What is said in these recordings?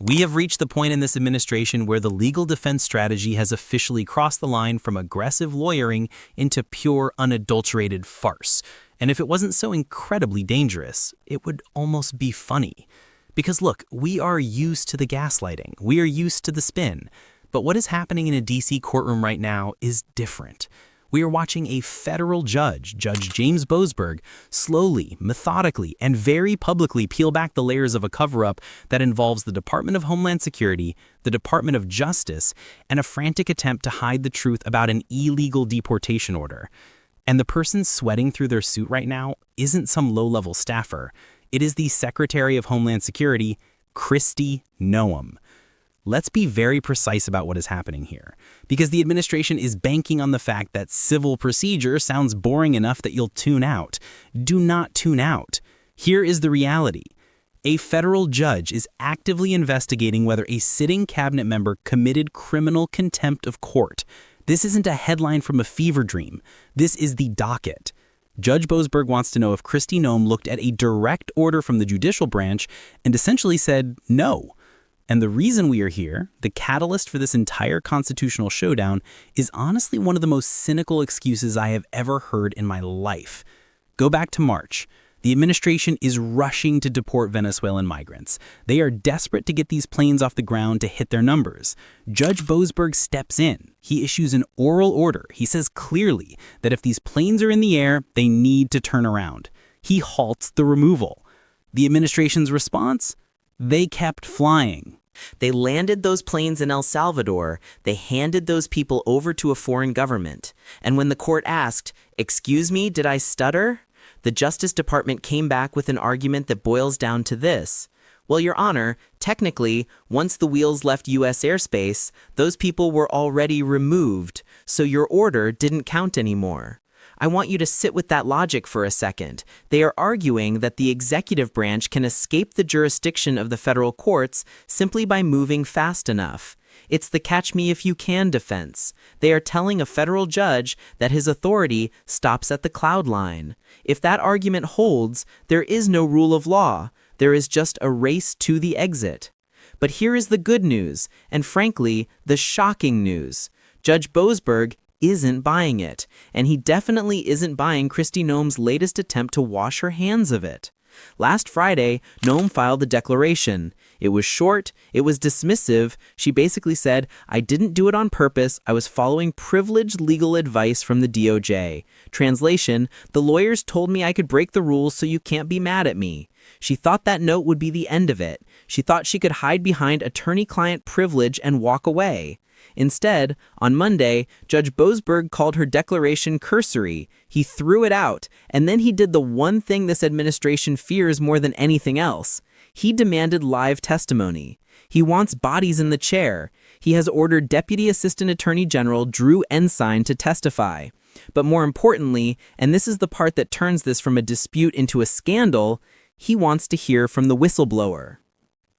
We have reached the point in this administration where the legal defense strategy has officially crossed the line from aggressive lawyering into pure, unadulterated farce. And if it wasn't so incredibly dangerous, it would almost be funny. Because look, we are used to the gaslighting. We are used to the spin. But what is happening in a DC courtroom right now is different. We are watching a federal judge, Judge James Boasberg, slowly, methodically, and very publicly peel back the layers of a cover-up that involves the Department of Homeland Security, the Department of Justice, and a frantic attempt to hide the truth about an illegal deportation order. And the person sweating through their suit right now isn't some low-level staffer. It is the Secretary of Homeland Security, Kristi Noem. Let's be very precise about what is happening here, because the administration is banking on the fact that civil procedure sounds boring enough that you'll tune out. Do not tune out. Here is the reality. A federal judge is actively investigating whether a sitting cabinet member committed criminal contempt of court. This isn't a headline from a fever dream. This is the docket. Judge Boasberg wants to know if Kristi Noem looked at a direct order from the judicial branch and essentially said no. And the reason we are here, the catalyst for this entire constitutional showdown, is honestly one of the most cynical excuses I have ever heard in my life. Go back to March. The administration is rushing to deport Venezuelan migrants. They are desperate to get these planes off the ground to hit their numbers. Judge Boasberg steps in. He issues an oral order. He says clearly that if these planes are in the air, they need to turn around. He halts the removal. The administration's response? They kept flying. They landed those planes in El Salvador. They handed those people over to a foreign government. And when the court asked, "Excuse me, did I stutter?" the Justice Department came back with an argument that boils down to this. Well, Your Honor, technically, once the wheels left U.S. airspace, those people were already removed, so your order didn't count anymore. I want you to sit with that logic for a second. They are arguing that the executive branch can escape the jurisdiction of the federal courts simply by moving fast enough. It's the catch-me-if-you-can defense. They are telling a federal judge that his authority stops at the cloud line. If that argument holds, there is no rule of law. There is just a race to the exit. But here is the good news, and frankly, the shocking news. Judge Boasberg isn't buying it, and he definitely isn't buying Kristi Noem's latest attempt to wash her hands of it. Last Friday, Noem filed a declaration. It was short, it was dismissive. She basically said, "I didn't do it on purpose. I was following privileged legal advice from the DOJ. Translation, the lawyers told me I could break the rules so you can't be mad at me." She thought that note would be the end of it. She thought she could hide behind attorney-client privilege and walk away. Instead, on Monday, Judge Boasberg called her declaration cursory. He threw it out, and then he did the one thing this administration fears more than anything else. He demanded live testimony. He wants bodies in the chair. He has ordered Deputy Assistant Attorney General Drew Ensign to testify. But more importantly, and this is the part that turns this from a dispute into a scandal, he wants to hear from the whistleblower.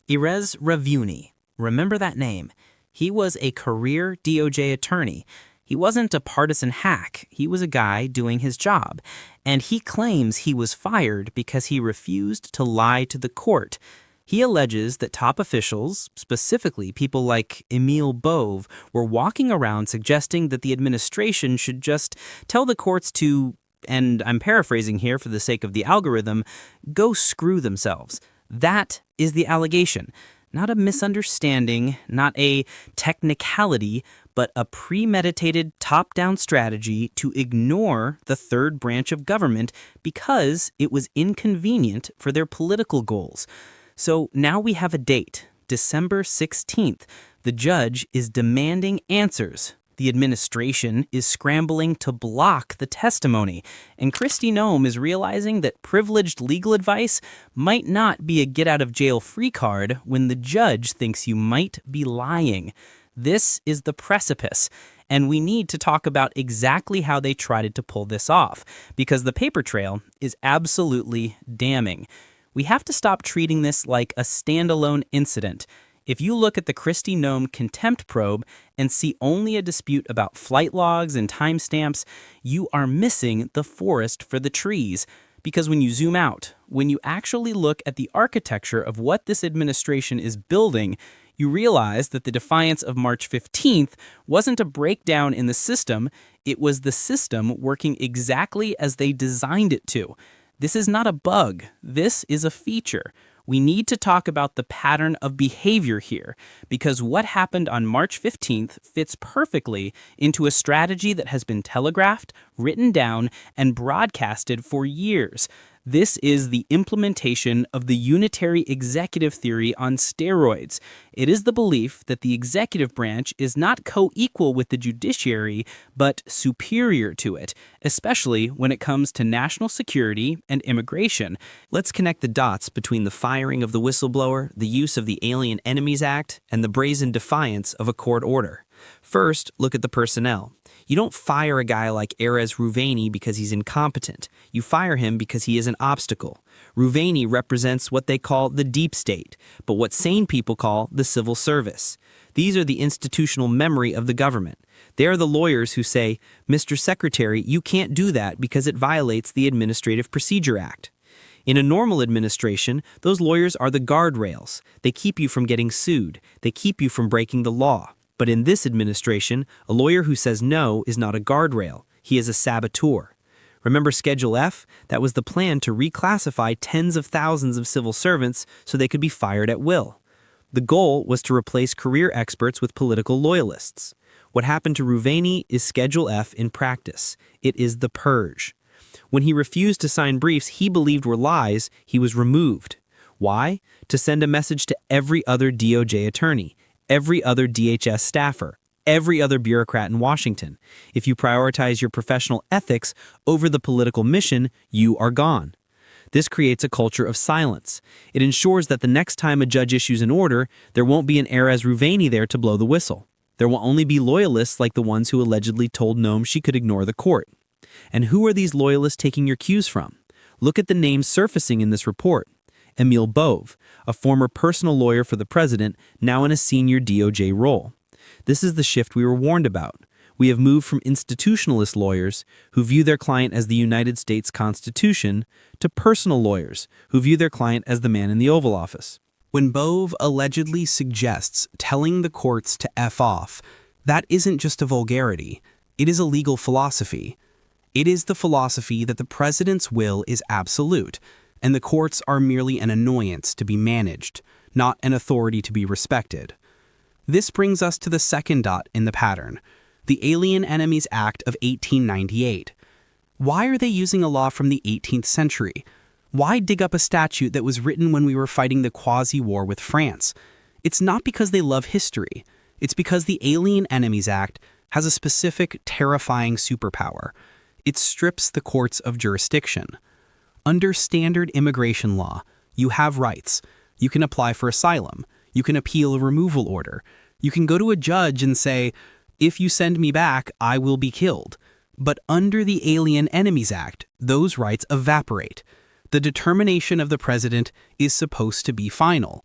Erez Reuveni. Remember that name. He was a career DOJ attorney. He wasn't a partisan hack. He was a guy doing his job. And he claims he was fired because he refused to lie to the court. He alleges that top officials, specifically people like Emil Bove, were walking around suggesting that the administration should just tell the courts to, and I'm paraphrasing here for the sake of the algorithm, go screw themselves. That is the allegation. Not a misunderstanding, not a technicality, but a premeditated top-down strategy to ignore the third branch of government because it was inconvenient for their political goals. So now we have a date, December 16th. The judge is demanding answers. The administration is scrambling to block the testimony, and Kristi Noem is realizing that privileged legal advice might not be a get-out-of-jail-free card when the judge thinks you might be lying. This is the precipice, and we need to talk about exactly how they tried to pull this off, because the paper trail is absolutely damning. We have to stop treating this like a standalone incident. If you look at the Kristi Noem contempt probe and see only a dispute about flight logs and timestamps, you are missing the forest for the trees. Because when you zoom out, when you actually look at the architecture of what this administration is building, you realize that the defiance of March 15th wasn't a breakdown in the system, it was the system working exactly as they designed it to. This is not a bug, this is a feature. We need to talk about the pattern of behavior here, because what happened on March 15th fits perfectly into a strategy that has been telegraphed, written down, and broadcasted for years. This is the implementation of the unitary executive theory on steroids. It is the belief that the executive branch is not co-equal with the judiciary, but superior to it, especially when it comes to national security and immigration. Let's connect the dots between the firing of the whistleblower, the use of the Alien Enemies Act, and the brazen defiance of a court order. First, look at the personnel. You don't fire a guy like Erez Reuveni because he's incompetent. You fire him because he is an obstacle. Reuveni represents what they call the deep state, but what sane people call the civil service. These are the institutional memory of the government. They are the lawyers who say, "Mr. Secretary, you can't do that because it violates the Administrative Procedure Act." In a normal administration, those lawyers are the guardrails. They keep you from getting sued. They keep you from breaking the law. But in this administration, a lawyer who says no is not a guardrail. He is a saboteur. Remember Schedule F? That was the plan to reclassify tens of thousands of civil servants so they could be fired at will. The goal was to replace career experts with political loyalists. What happened to Reuveni is Schedule F in practice. It is the purge. When he refused to sign briefs he believed were lies, he was removed. Why? To send a message to every other DOJ attorney, every other DHS staffer, every other bureaucrat in Washington. If you prioritize your professional ethics over the political mission, you are gone. This creates a culture of silence. It ensures that the next time a judge issues an order, there won't be an Erez Reuveni there to blow the whistle. There will only be loyalists like the ones who allegedly told Noem she could ignore the court. And who are these loyalists taking your cues from? Look at the names surfacing in this report. Emil Bove, a former personal lawyer for the president, now in a senior DOJ role. This is the shift we were warned about. We have moved from institutionalist lawyers, who view their client as the United States Constitution, to personal lawyers, who view their client as the man in the Oval Office. When Bove allegedly suggests telling the courts to F off, that isn't just a vulgarity, it is a legal philosophy. It is the philosophy that the president's will is absolute, and the courts are merely an annoyance to be managed, not an authority to be respected. This brings us to the second dot in the pattern, the Alien Enemies Act of 1898. Why are they using a law from the 18th century? Why dig up a statute that was written when we were fighting the quasi-war with France? It's not because they love history. It's because the Alien Enemies Act has a specific, terrifying superpower. It strips the courts of jurisdiction. Under standard immigration law, you have rights. You can apply for asylum. You can appeal a removal order. You can go to a judge and say, "If you send me back, I will be killed." But under the Alien Enemies Act, those rights evaporate. The determination of the president is supposed to be final.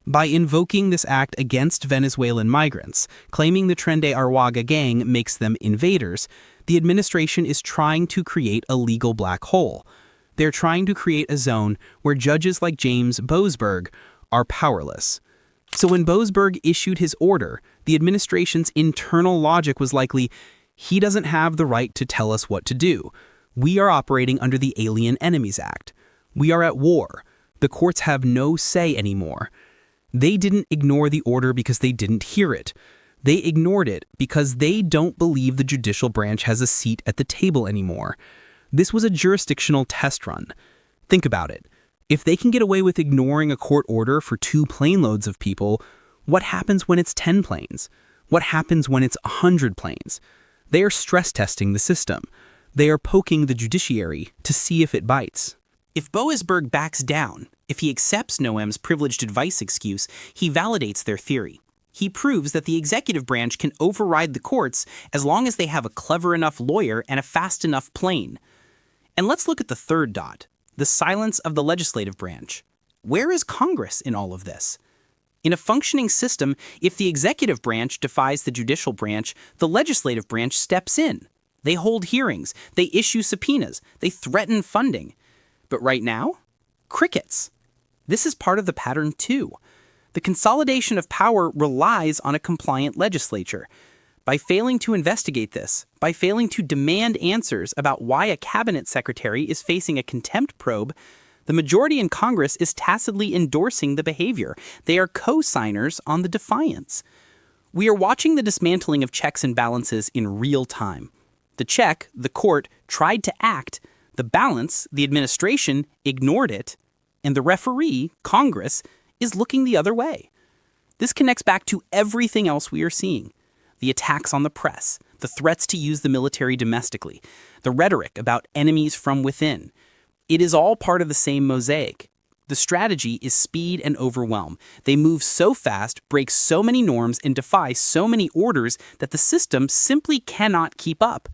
By invoking this act against Venezuelan migrants, claiming the Tren de Arhuaga gang makes them invaders, the administration is trying to create a legal black hole. They're trying to create a zone where judges like James Boasberg are powerless. So when Boasberg issued his order, the administration's internal logic was likely, he doesn't have the right to tell us what to do. We are operating under the Alien Enemies Act. We are at war. The courts have no say anymore. They didn't ignore the order because they didn't hear it. They ignored it because they don't believe the judicial branch has a seat at the table anymore. This was a jurisdictional test run. Think about it. If they can get away with ignoring a court order for 2 plane loads of people, what happens when it's 10 planes? What happens when it's 100 planes? They are stress testing the system. They are poking the judiciary to see if it bites. If Boasberg backs down, if he accepts Noem's privileged advice excuse, he validates their theory. He proves that the executive branch can override the courts as long as they have a clever enough lawyer and a fast enough plane. And let's look at the third dot, the silence of the legislative branch. Where is Congress in all of this? In a functioning system, if the executive branch defies the judicial branch, the legislative branch steps in. They hold hearings, they issue subpoenas, they threaten funding. But right now, crickets. This is part of the pattern too. The consolidation of power relies on a compliant legislature. By failing to investigate this, by failing to demand answers about why a cabinet secretary is facing a contempt probe, the majority in Congress is tacitly endorsing the behavior. They are co-signers on the defiance. We are watching the dismantling of checks and balances in real time. The check, the court, tried to act. The balance, the administration, ignored it. And the referee, Congress, is looking the other way. This connects back to everything else we are seeing. The attacks on the press, the threats to use the military domestically, the rhetoric about enemies from within. It is all part of the same mosaic. The strategy is speed and overwhelm. They move so fast, break so many norms, and defy so many orders that the system simply cannot keep up.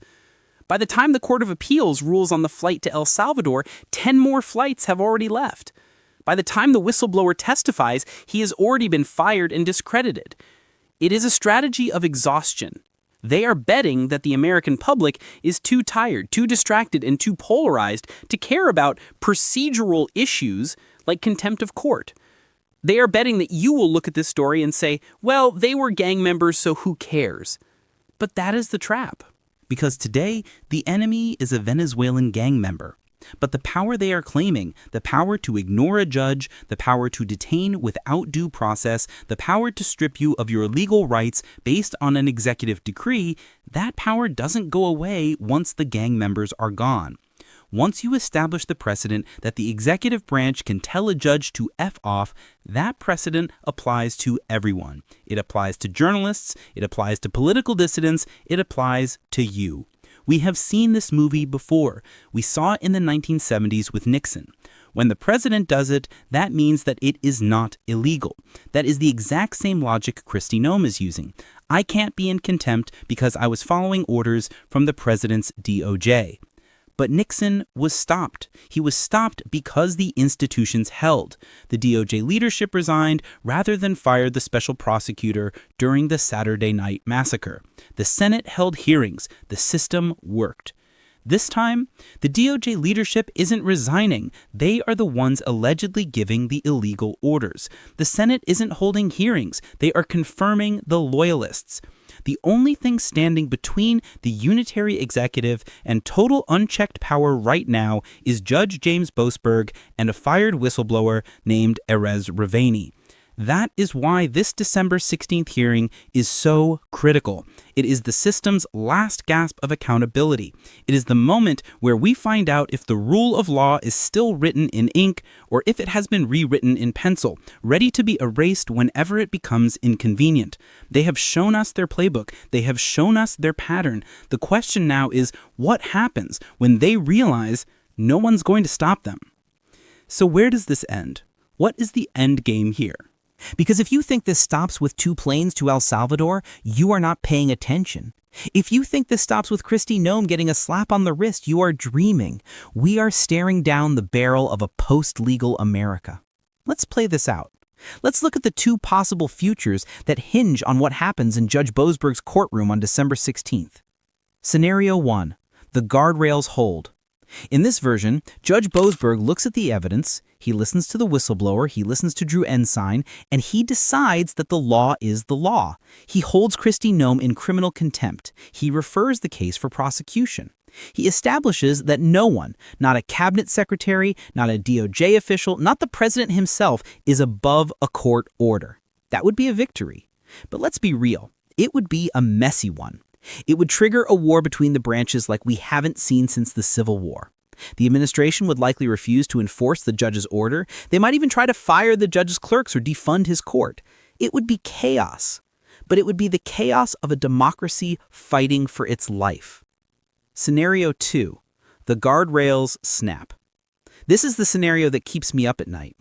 By the time the Court of Appeals rules on the flight to El Salvador, 10 more flights have already left. By the time the whistleblower testifies, he has already been fired and discredited. It is a strategy of exhaustion. They are betting that the American public is too tired, too distracted, and too polarized to care about procedural issues like contempt of court. They are betting that you will look at this story and say, well, they were gang members, so who cares? But that is the trap. Because today, the enemy is a Venezuelan gang member. But the power they are claiming, the power to ignore a judge, the power to detain without due process, the power to strip you of your legal rights based on an executive decree, that power doesn't go away once the gang members are gone. Once you establish the precedent that the executive branch can tell a judge to F off, that precedent applies to everyone. It applies to journalists, it applies to political dissidents, it applies to you. We have seen this movie before. We saw it in the 1970s with Nixon. When the president does it, that means that it is not illegal. That is the exact same logic Kristi Noem is using. I can't be in contempt because I was following orders from the president's DOJ. But Nixon was stopped. He was stopped because the institutions held. The DOJ leadership resigned rather than fired the special prosecutor during the Saturday Night Massacre. The Senate held hearings. The system worked. This time, the DOJ leadership isn't resigning. They are the ones allegedly giving the illegal orders. The Senate isn't holding hearings. They are confirming the loyalists. The only thing standing between the unitary executive and total unchecked power right now is Judge James Boasberg and a fired whistleblower named Erez Reuveni. That is why this December 16th hearing is so critical. It is the system's last gasp of accountability. It is the moment where we find out if the rule of law is still written in ink or if it has been rewritten in pencil, ready to be erased whenever it becomes inconvenient. They have shown us their playbook. They have shown us their pattern. The question now is, what happens when they realize no one's going to stop them? So where does this end? What is the end game here? Because if you think this stops with 2 planes to El Salvador, you are not paying attention. If you think this stops with Kristi Noem getting a slap on the wrist, you are dreaming. We are staring down the barrel of a post-legal America. Let's play this out. Let's look at the 2 possible futures that hinge on what happens in Judge Boasberg's courtroom on December 16th. Scenario 1. The guardrails hold. In this version, Judge Boasberg looks at the evidence, he listens to the whistleblower, he listens to Drew Ensign, and he decides that the law is the law. He holds Kristi Noem in criminal contempt. He refers the case for prosecution. He establishes that no one, not a cabinet secretary, not a DOJ official, not the president himself, is above a court order. That would be a victory. But let's be real. It would be a messy one. It would trigger a war between the branches like we haven't seen since the Civil War. The administration would likely refuse to enforce the judge's order. They might even try to fire the judge's clerks or defund his court. It would be chaos. But it would be the chaos of a democracy fighting for its life. Scenario 2. The guardrails snap. This is the scenario that keeps me up at night.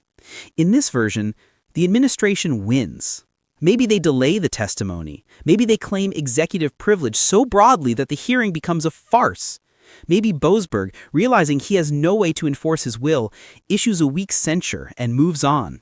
In this version, the administration wins. Maybe they delay the testimony. Maybe they claim executive privilege so broadly that the hearing becomes a farce. Maybe Boasberg, realizing he has no way to enforce his will, issues a weak censure and moves on.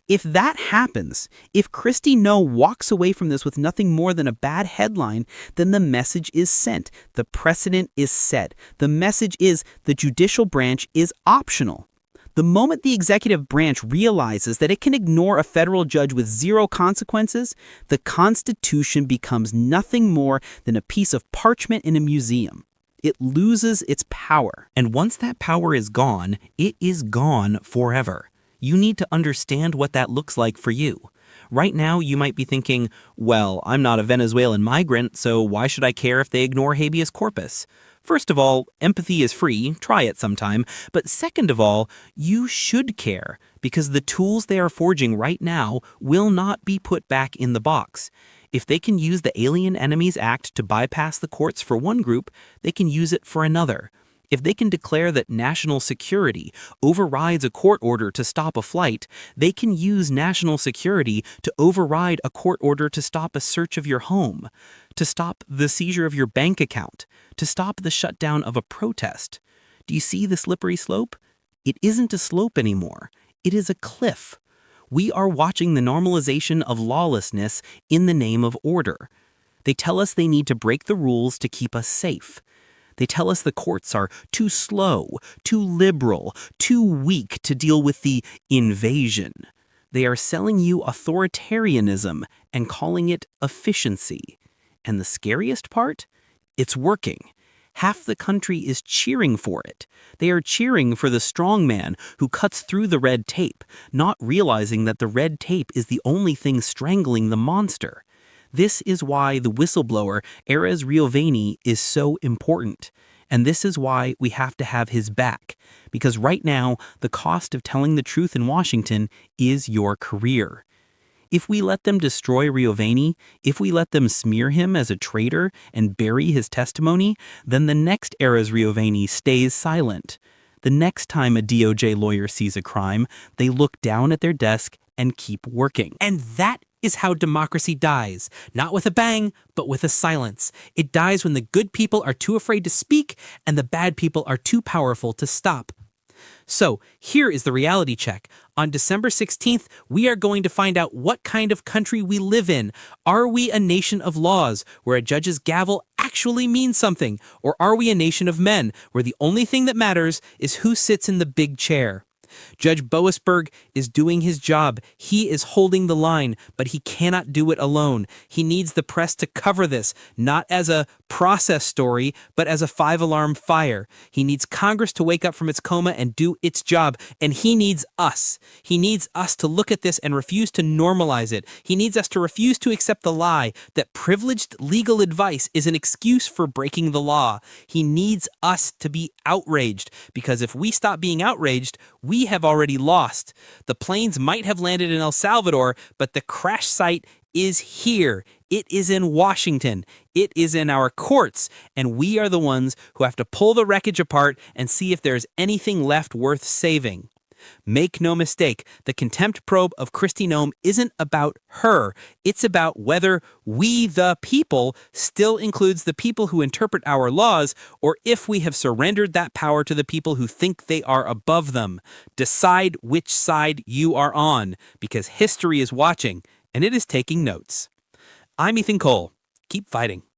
If that happens, if Kristi Noem walks away from this with nothing more than a bad headline, then the message is sent. The precedent is set. The message is the judicial branch is optional. The moment the executive branch realizes that it can ignore a federal judge with zero consequences, the Constitution becomes nothing more than a piece of parchment in a museum. It loses its power. And once that power is gone, it is gone forever. You need to understand what that looks like for you. Right now, you might be thinking, well, I'm not a Venezuelan migrant, so why should I care if they ignore habeas corpus? First of all, empathy is free, try it sometime. But second of all, you should care, because the tools they are forging right now will not be put back in the box. If they can use the Alien Enemies Act to bypass the courts for one group, they can use it for another. If they can declare that national security overrides a court order to stop a flight, they can use national security to override a court order to stop a search of your home, to stop the seizure of your bank account, to stop the shutdown of a protest. Do you see the slippery slope? It isn't a slope anymore. It is a cliff. We are watching the normalization of lawlessness in the name of order. They tell us they need to break the rules to keep us safe. They tell us the courts are too slow, too liberal, too weak to deal with the invasion. They are selling you authoritarianism and calling it efficiency. And the scariest part? It's working. Half the country is cheering for it. They are cheering for the strongman who cuts through the red tape, not realizing that the red tape is the only thing strangling the monster. This is why the whistleblower, Erez Reuveni, is so important. And this is why we have to have his back. Because right now, the cost of telling the truth in Washington is your career. If we let them destroy Reuveni, if we let them smear him as a traitor and bury his testimony, then the next Erez Reuveni stays silent. The next time a DOJ lawyer sees a crime, they look down at their desk and keep working. And that is how democracy dies. Not with a bang, but with a silence. It dies when the good people are too afraid to speak and the bad people are too powerful to stop. So, here is the reality check. On December 16th, we are going to find out what kind of country we live in. Are we a nation of laws, where a judge's gavel actually means something? Or are we a nation of men, where the only thing that matters is who sits in the big chair? Judge Boasberg is doing his job. He is holding the line, but he cannot do it alone. He needs the press to cover this, not as a process story, but as a 5-alarm fire. He needs Congress to wake up from its coma and do its job, and he needs us. He needs us to look at this and refuse to normalize it. He needs us to refuse to accept the lie that privileged legal advice is an excuse for breaking the law. He needs us to be outraged, because if we stop being outraged, we have already lost. The planes might have landed in El Salvador, but the crash site is here. It is in Washington. It is in our courts, and we are the ones who have to pull the wreckage apart and see if there's anything left worth saving. Make no mistake, the contempt probe of Kristi Noem isn't about her. It's about whether we, the people, still includes the people who interpret our laws, or if we have surrendered that power to the people who think they are above them. Decide which side you are on, because history is watching, and it is taking notes. I'm Ethan Cole. Keep fighting.